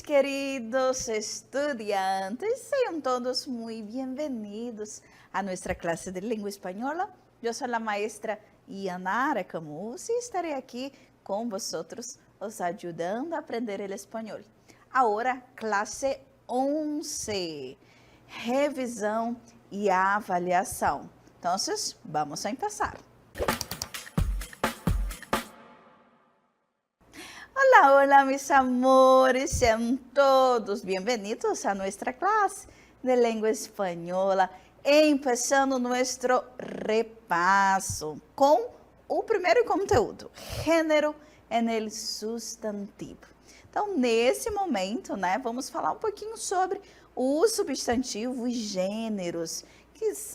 queridos estudiantes, sejam todos muito bem-vindos a nossa classe de língua espanhola. Eu sou a maestra Yanara Camus e estarei aqui com vocês, os ajudando a aprender o espanhol. Agora, classe 11, revisão e avaliação. Então, vamos a começar. Hola, hola mis amores, sean todos bienvenidos a nuestra clase de lengua española, empezando nuestro repasso com o primeiro conteúdo, gênero en el substantivo. Então, nesse momento, vamos falar um pouquinho sobre os substantivos e gêneros,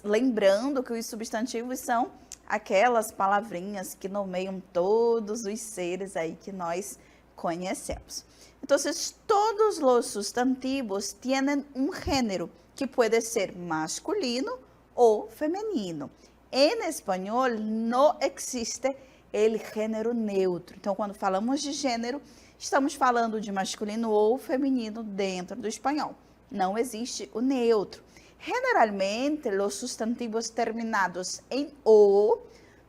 lembrando que os substantivos são aquelas palavrinhas que nomeiam todos os seres aí que nós conhecemos. Então, todos os substantivos têm um gênero que pode ser masculino ou feminino. Em espanhol, não existe o gênero neutro. Então, quando falamos de gênero, estamos falando de masculino ou feminino dentro do espanhol. Não existe o neutro. Generalmente, os substantivos terminados em O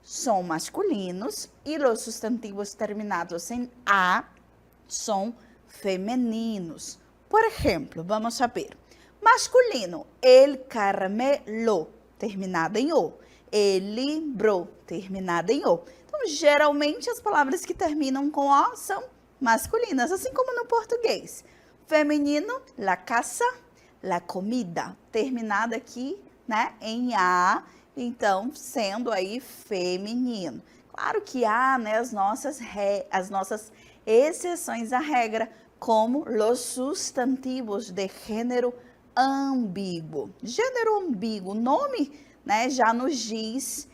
são masculinos e os substantivos terminados em A são femininos. Por exemplo, vamos saber. Masculino, el caramelo, terminado em O. El libro, terminado em O. Então, geralmente, as palavras que terminam com O são masculinas, assim como no português. Feminino, la casa, la comida, terminada aqui, em A, então, sendo aí feminino. Claro que há, as nossas exceções à regra, como os substantivos de gênero ambíguo. Gênero ambíguo, o nome, já nos diz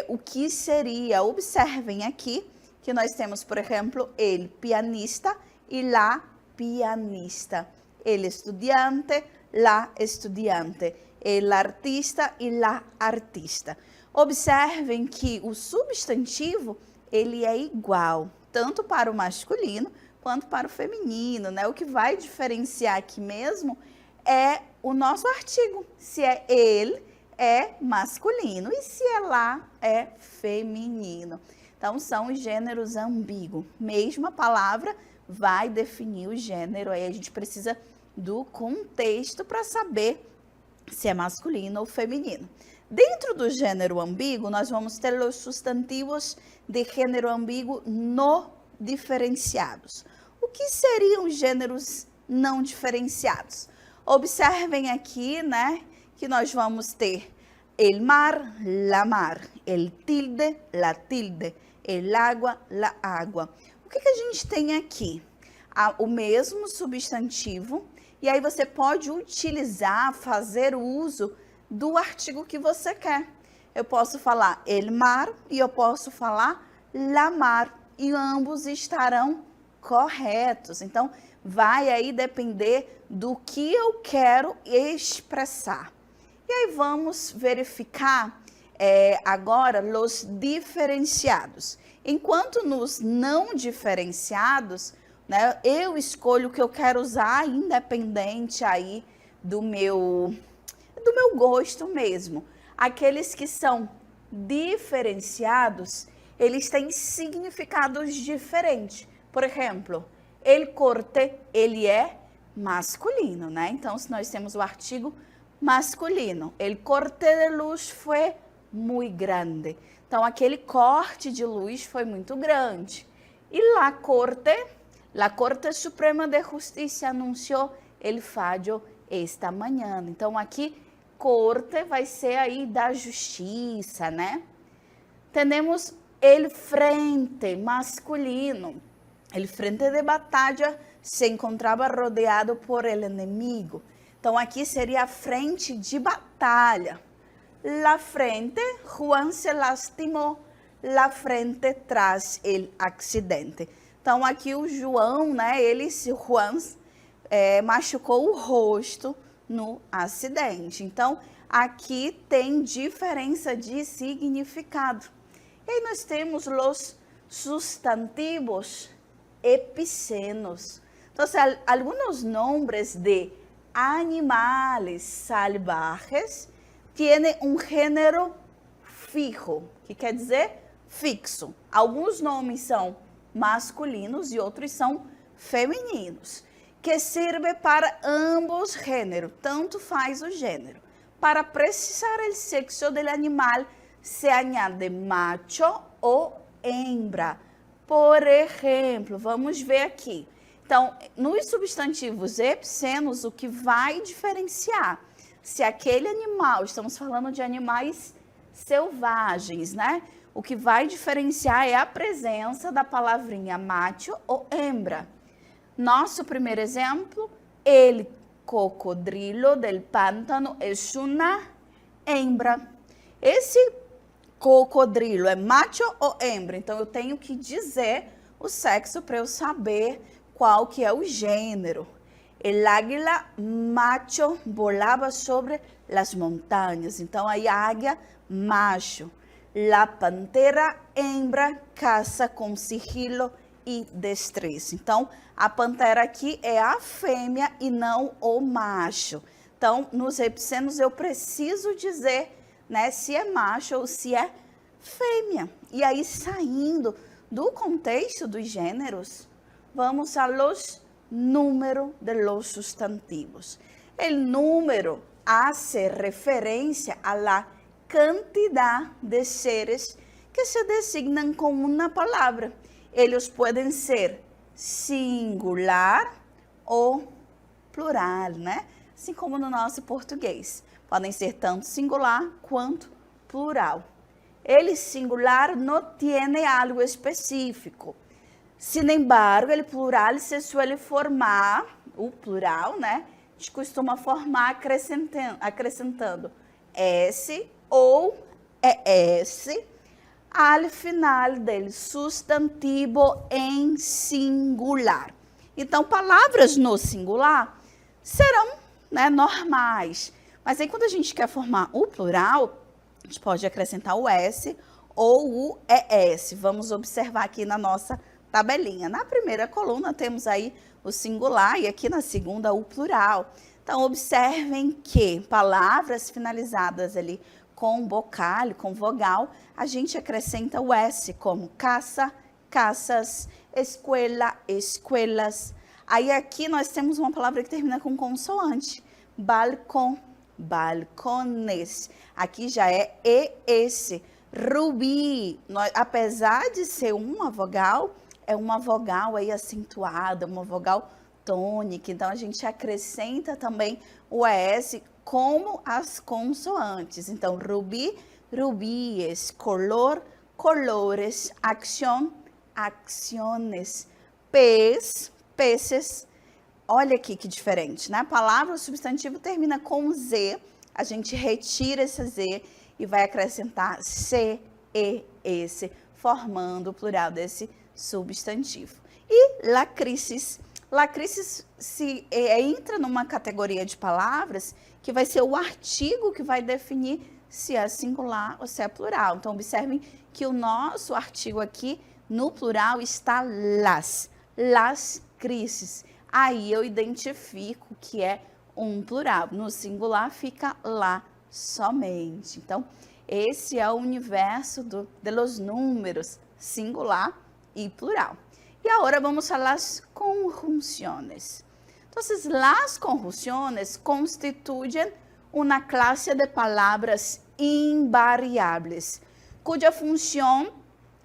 o que seria. Observem aqui que nós temos, por exemplo, el pianista e la pianista, el estudiante, la estudiante, el artista e la artista. Observem que o substantivo, ele é igual, tanto para o masculino quanto para o feminino, O que vai diferenciar aqui mesmo é o nosso artigo, se é ele, é masculino, e se é lá, é feminino. Então, são os gêneros ambíguos. Mesma palavra vai definir o gênero, aí a gente precisa do contexto para saber se é masculino ou feminino. Dentro do gênero ambíguo, nós vamos ter os substantivos de gênero ambíguo não diferenciados. O que seriam os gêneros não diferenciados? Observem aqui, que nós vamos ter el mar, la mar, el tilde, la tilde, el agua, la agua. O que a gente tem aqui? O mesmo substantivo, e aí você pode utilizar, fazer uso do artigo que você quer. Eu posso falar el mar e eu posso falar la mar, e ambos estarão corretos. Então, vai aí depender do que eu quero expressar. E aí vamos verificar agora os diferenciados. Enquanto nos não diferenciados, eu escolho o que eu quero usar, independente aí do meu gosto mesmo. Aqueles que são diferenciados, eles têm significados diferentes. Por exemplo, el corte, ele é masculino, Então, se nós temos o artigo masculino, el corte de luz foi muito grande. Então, aquele corte de luz foi muito grande. E la Corte Suprema de Justiça anunciou el fallo esta manhã. Então, aqui, corte vai ser aí da justiça, Temos el frente masculino. El frente de batalha se encontrava rodeado por el inimigo. Então, aqui seria a frente de batalha. La frente, Juan se lastimou. La frente tras el accidente. Então, aqui o João, Juan, machucou o rosto no acidente. Então, aqui tem diferença de significado. E aí nós temos os substantivos epicenos. Entonces, algunos nombres de animales salvajes tienen um gênero fijo, que quer dizer fixo. Alguns nomes são masculinos e outros são femininos, que serve para ambos gêneros, tanto faz o gênero. Para precisar o sexo do animal, se añade macho ou hembra. Por exemplo, vamos ver aqui. Então, nos substantivos epsenos, o que vai diferenciar se aquele animal, estamos falando de animais selvagens, né? O que vai diferenciar é a presença da palavrinha macho ou hembra. Nosso primeiro exemplo, el cocodrilo del pântano é uma hembra. Esse cocodrilo é macho ou hembra? Então, eu tenho que dizer o sexo para eu saber qual que é o gênero. El águila macho volava sobre as montanhas. Então, aí a águia macho. La pantera hembra caça com sigilo e destreza. Então, a pantera aqui é a fêmea e não o macho. Então, nos epsenos eu preciso dizer, né, se é macho ou se é fêmea. E aí, saindo do contexto dos gêneros, vamos a los números de los sustantivos. El número hace referencia a la cantidad de seres que se designan con una palabra. Ellos pueden ser singular ou plural, né? Assim como no nosso português. Podem ser tanto singular quanto plural. El singular não tem algo específico. Sin embargo, o plural se suele formar, o plural, né? A gente costuma formar acrescentando S ou ES al final del substantivo em singular. Então, palavras no singular serão, né, normais. Mas aí, quando a gente quer formar o plural, a gente pode acrescentar o S ou o ES. Vamos observar aqui na nossa tabelinha. Na primeira coluna temos aí o singular e aqui na segunda o plural. Então, observem que palavras finalizadas ali com vocálico, com vogal, a gente acrescenta o S, como caça, caças, escuela, escuelas. Aí aqui nós temos uma palavra que termina com consoante, balcão, balcones. Aqui já é ES. Rubi, apesar de ser uma vogal, é uma vogal aí acentuada, uma vogal tônica. Então, a gente acrescenta também o ES como as consoantes. Então, rubi, rubíes, color, colores, acción, acciones, pez, peces. Olha aqui que diferente, né? A palavra, o substantivo termina com Z, a gente retira esse Z e vai acrescentar C, E, S, formando o plural desse substantivo. E lacrices. Lacrices entra numa categoria de palavras que vai ser o artigo que vai definir se é singular ou se é plural. Então, observem que o nosso artigo aqui, no plural, está las crises. Aí eu identifico que é um plural. No singular fica lá somente. Então, esse é o universo de los números, singular e plural. E agora vamos a las conjunciones. Entonces, las conjunciones constituyen una clase de palabras invariables, cuya función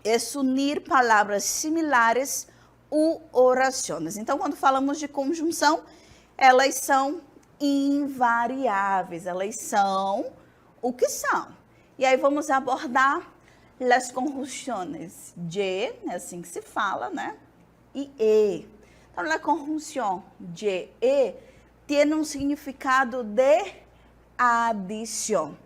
es unir palavras similares u orações. Então, quando falamos de conjunção, elas são invariáveis, elas são o que são. E aí vamos abordar as conjunções de, é assim que se fala, né? E E. Então, a conjunção de E tem um significado de adição.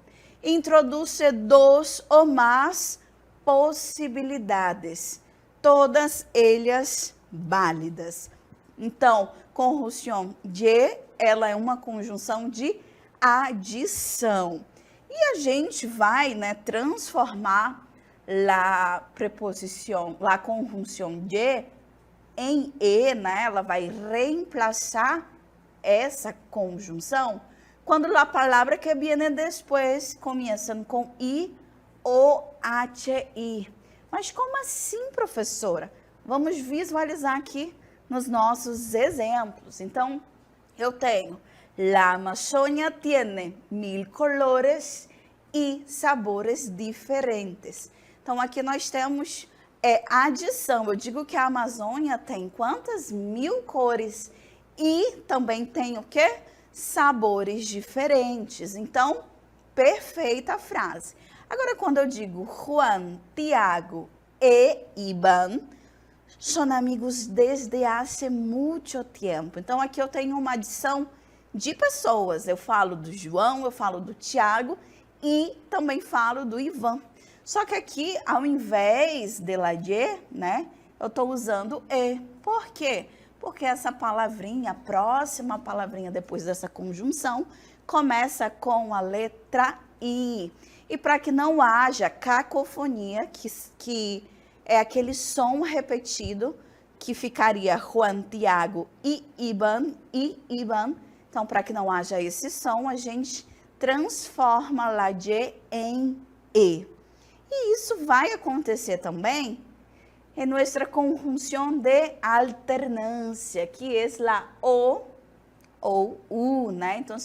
Introduz duas ou mais possibilidades, todas elas válidas. Então, conjunção de, ela é uma conjunção de adição. E a gente vai, né, transformar a preposição, a conjunção de, em E, né? Ela vai reemplaçar essa conjunção quando a palavra que vem depois começam com I ou HI. Mas como assim, professora? Vamos visualizar aqui nos nossos exemplos. Então, eu tenho, la Amazônia tiene 1000 colores e sabores diferentes. Então, aqui nós temos adição. Eu digo que a Amazônia tem quantas? 1000 cores e também tem o quê? Sabores diferentes. Então, perfeita a frase. Agora, quando eu digo Juan, Tiago e Ivan, são amigos desde há muito tempo. Então, aqui eu tenho uma adição de pessoas. Eu falo do João, eu falo do Tiago e também falo do Ivan. Só que aqui, ao invés de la ye, né, eu estou usando e. Por quê? Porque essa palavrinha, a próxima palavrinha depois dessa conjunção, começa com a letra I. E para que não haja cacofonia, que é aquele som repetido, que ficaria Juan, Tiago e Ivan. Então, para que não haja esse som, a gente transforma la ye em E. E isso vai acontecer também em nossa conjunção de alternância, que é la O ou U, né? Então,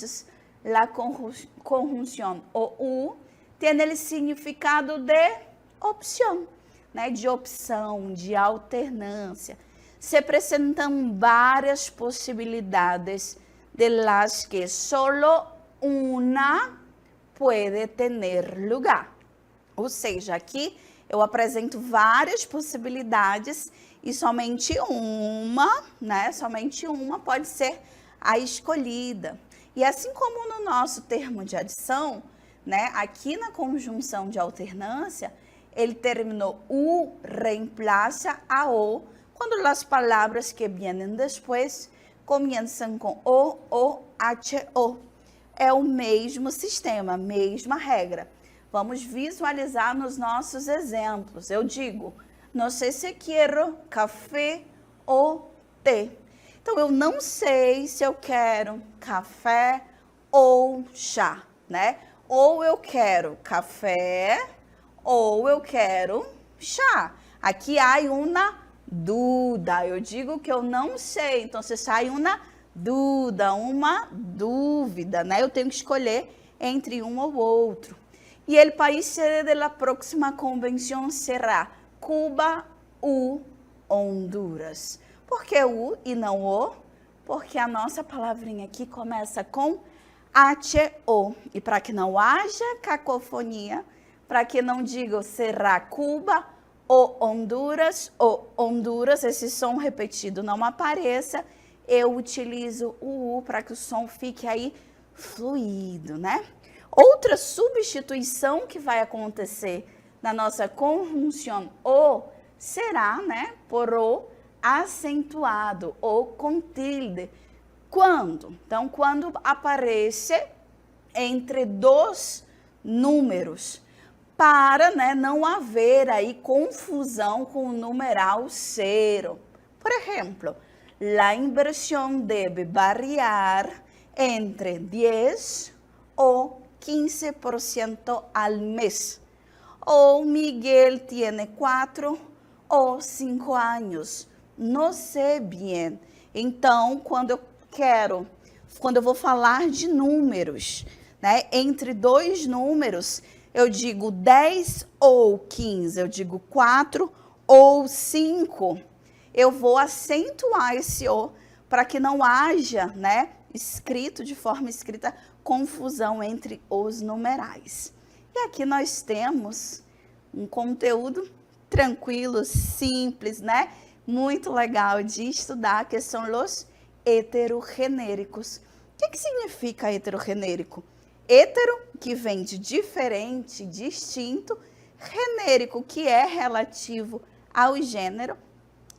la conjunção o U tem o significado de opção, né? De opção, de alternância. Se apresentam várias possibilidades de las que solo una puede tener lugar. Ou seja, aqui eu apresento várias possibilidades e somente uma, né? Somente uma pode ser a escolhida. E assim como no nosso termo de adição, né? Aqui na conjunção de alternância, ele terminou U reemplaça a O, quando as palavras que vêm depois começam com O, H-O. É o mesmo sistema, mesma regra. Vamos visualizar nos nossos exemplos. Eu digo, não sei se quero café ou té. Então, eu não sei se eu quero café ou chá, né? Ou eu quero café ou eu quero chá. Aqui há uma dúvida. Eu digo que eu não sei. Então, se sai uma dúvida, né? Eu tenho que escolher entre um ou outro. E o país sede da próxima convenção será Cuba ou Honduras. Por que U e não O? Porque a nossa palavrinha aqui começa com H-O. E para que não haja cacofonia, para que não diga será Cuba ou Honduras, esse som repetido não apareça, eu utilizo o U para que o som fique aí fluido, né? Outra substituição que vai acontecer na nossa conjunção O será, né, por O acentuado ou com tilde. Quando? Então, quando aparece entre dois números, para, né, não haver aí confusão com o numeral 0. Por exemplo, a inversão deve variar entre 10 ou 15% al mês. Ou Miguel tiene 4 ou 5 anos. Não sei bem. Então, quando eu vou falar de números, né, entre dois números, eu digo 10 ou 15, eu digo 4 ou 5. Eu vou acentuar esse O para que não haja, né, de forma escrita, confusão entre os numerais. E aqui nós temos um conteúdo tranquilo, simples, né? Muito legal de estudar, que são os heterogenéricos. O que significa heterogenérico? Hétero, que vem de diferente, distinto, genérico, que é relativo ao gênero,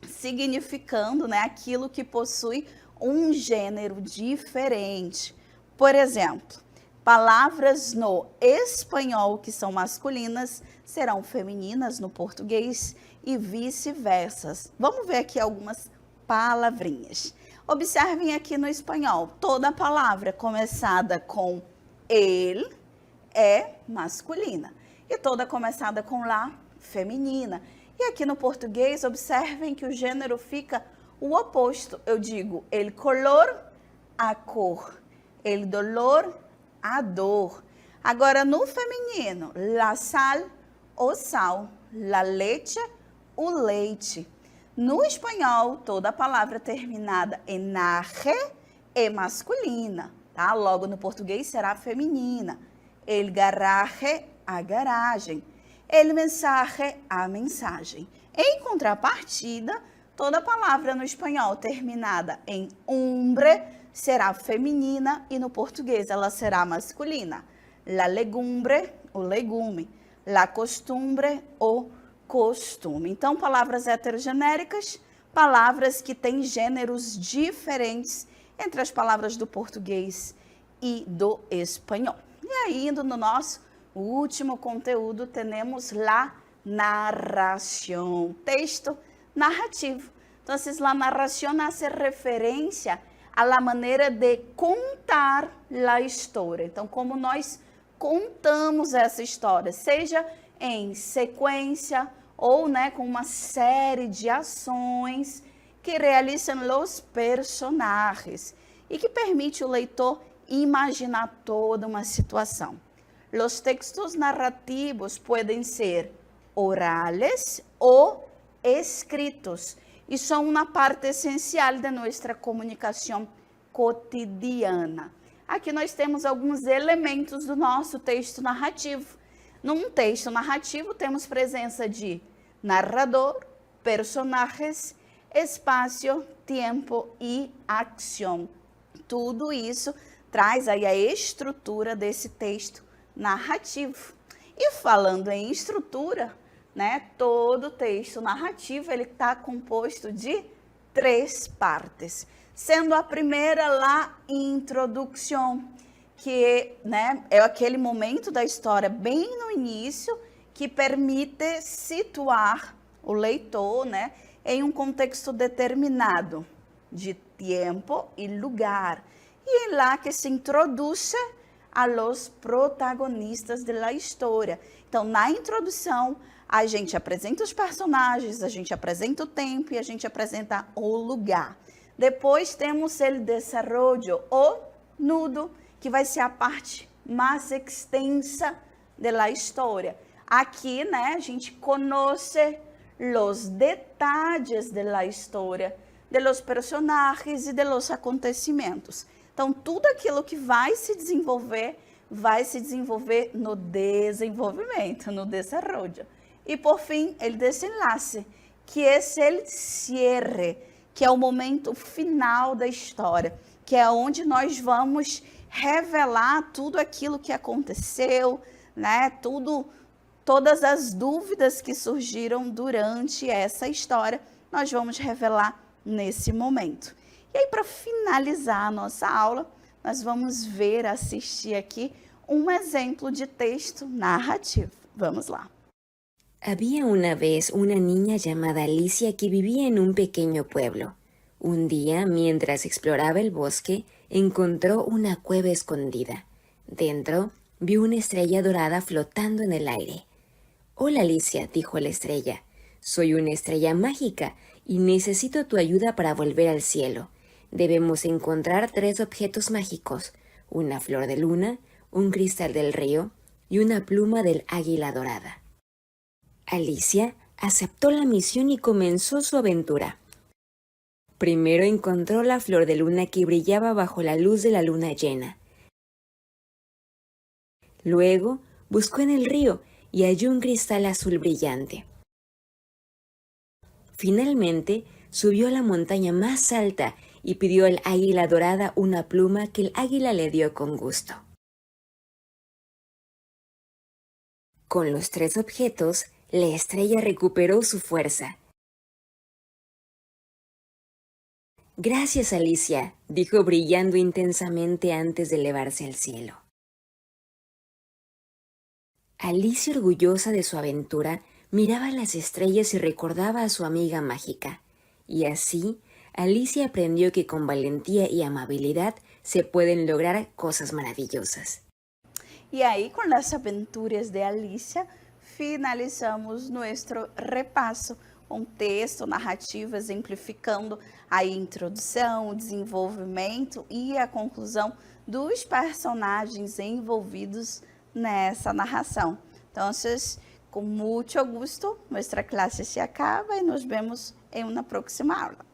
significando, né, aquilo que possui um gênero diferente. Por exemplo, palavras no espanhol que são masculinas serão femininas no português e vice-versa. Vamos ver aqui algumas palavrinhas. Observem aqui no espanhol, toda palavra começada com el é masculina e toda começada com la, feminina. E aqui no português, observem que o gênero fica o oposto. Eu digo el color, a cor, el dolor, a dor. Agora, no feminino, la sal, o sal, la leche, o leite. No espanhol, toda palavra terminada em -re é masculina, tá? Logo, no português será feminina. El garage, a garagem. El mensaje, a mensagem. Em contrapartida, toda palavra no espanhol terminada em umbre será feminina e no português ela será masculina. La legumbre, o legume. La costumbre, o costume. Então, palavras heterogenéricas, palavras que têm gêneros diferentes entre as palavras do português e do espanhol. E aí, indo no nosso último conteúdo, temos la narración, texto narrativo. Então, la narración hace referência à la maneira de contar a história. Então, como nós contamos essa história, seja em sequência ou com uma série de ações que realizam os personagens e que permite o leitor imaginar toda uma situação. Os textos narrativos podem ser orales ou escritos e são uma parte essencial de nossa comunicação cotidiana. Aqui nós temos alguns elementos do nosso texto narrativo. Num texto narrativo, temos presença de narrador, personagens, espaço, tempo e ação. Tudo isso traz aí a estrutura desse texto narrativo. E falando em estrutura, todo texto narrativo ele está composto de 3 partes, sendo a primeira la introdução, que é aquele momento da história bem no início que permite situar o leitor em um contexto determinado de tempo e lugar. E é lá que se introduz a los protagonistas da história. Então, na introdução, a gente apresenta os personagens, a gente apresenta o tempo e a gente apresenta o lugar. Depois temos o desarrollo, o nudo, que vai ser a parte mais extensa da história. Aqui, a gente conhece os detalhes da história, de los personagens e de los acontecimentos. Então, tudo aquilo que vai se desenvolver no desenvolvimento, no desarrollo. E, por fim, o desenlace, que é o cierre, que é o momento final da história, que é onde nós vamos revelar tudo aquilo que aconteceu, todas as dúvidas que surgiram durante essa história, nós vamos revelar nesse momento. E aí, para finalizar a nossa aula, nós vamos assistir aqui um exemplo de texto narrativo. Vamos lá. Había una vez una niña llamada Alicia que vivía en un pequeño pueblo. Un día, mientras exploraba el bosque, encontró una cueva escondida. Dentro, vio una estrella dorada flotando en el aire. «Hola, Alicia», dijo la estrella. «Soy una estrella mágica y necesito tu ayuda para volver al cielo. Debemos encontrar 3 objetos mágicos, una flor de luna, un cristal del río y una pluma del águila dorada». Alicia aceptó la misión y comenzó su aventura. Primero encontró la flor de luna que brillaba bajo la luz de la luna llena. Luego buscó en el río y halló un cristal azul brillante. Finalmente subió a la montaña más alta y pidió al águila dorada una pluma que el águila le dio con gusto. Con los 3 objetos, la estrella recuperó su fuerza. «Gracias, Alicia», dijo brillando intensamente antes de elevarse al cielo. Alicia, orgullosa de su aventura, miraba las estrellas y recordaba a su amiga mágica. Y así, Alicia aprendió que con valentía y amabilidad se pueden lograr cosas maravillosas. E aí, com as aventuras de Alicia, finalizamos nosso repasso, um texto narrativo exemplificando a introdução, o desenvolvimento e a conclusão dos personagens envolvidos nessa narração. Então, com muito gosto, nossa classe se acaba e nos vemos em uma próxima aula.